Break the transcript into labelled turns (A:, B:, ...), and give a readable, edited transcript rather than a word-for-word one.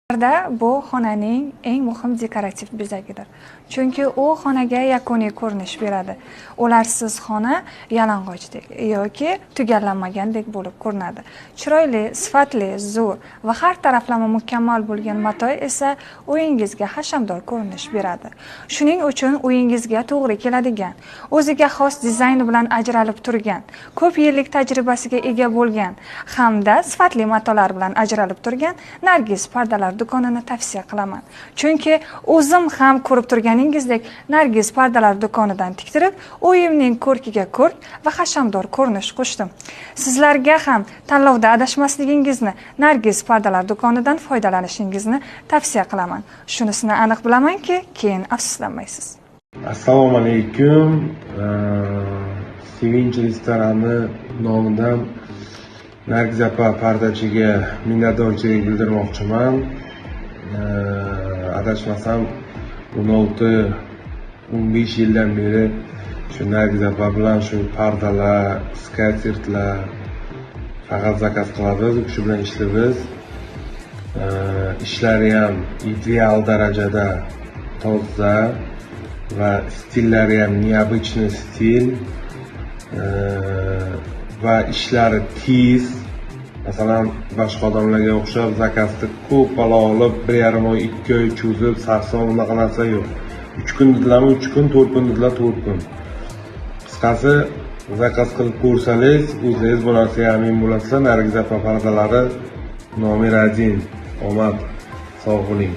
A: Bu xonaning eng muhim dekorativ bezagidir. Chunki u xonaga yakuniy ko'rinish beradi. Ularsiz xona yalang'ochdek yoki tugallanmagandek bo'lib ko'rinadi. Chiroyli, sifatli, zo'r va har taraflama mukammal bo'lgan mato esa uyingizga hashamdor ko'rinish beradi. Shuning uchun uyingizga to'g'ri keladigan, o'ziga xos dizayni bilan ajralib turgan, ko'p yillik tajribasiga ega bo'lgan hamda sifatli matolar bilan ajralib turgan Nargiz pardalar do'konini tavsiya qilaman. Chunki o'zim ham ko'rib turganingizdek Nargiz pardalar do'konidan tiktirib, uyimning ko'rkiga ko'rk va hashamdor ko'rinish qo'shdim. Sizlarga ham tanlovda adashmasligingizni, Nargiz pardalar do'konidan foydalanishingizni tavsiya qilaman. Shunisini aniq bilamanki, keyin afsuslanmaysiz.
B: Assalomu alaykum. Sevinch restorani nomidan Nargiz opa pardachiga minnatdorchilik bildirmoqchiman. Adashmasam 16-15 yildan beri shu Nargiz opa bilan shu pardalar, skatertlar faqat zakaz qilamiz, u kishi bilan ishlaymiz. Ishlari ham ideal darajada toza va stillari ham необычный stil va ishlari tez. Masalan, boshqa odamlarga o'xshab zakazni ko'p balo olib, 1,5 oy, 2 oy cho'zib, sarson unaqa narsa yo'q. 3 kun dedilarmi 3 kun, 4 kun dedilar 4 kun. Qisqasi, zakaz qilib ko'rsangiz, o'zingiz bu narsaga amin bo'lasizlar. Nargiz opa pardalari nomer 1. Omad, sog' bo'ling.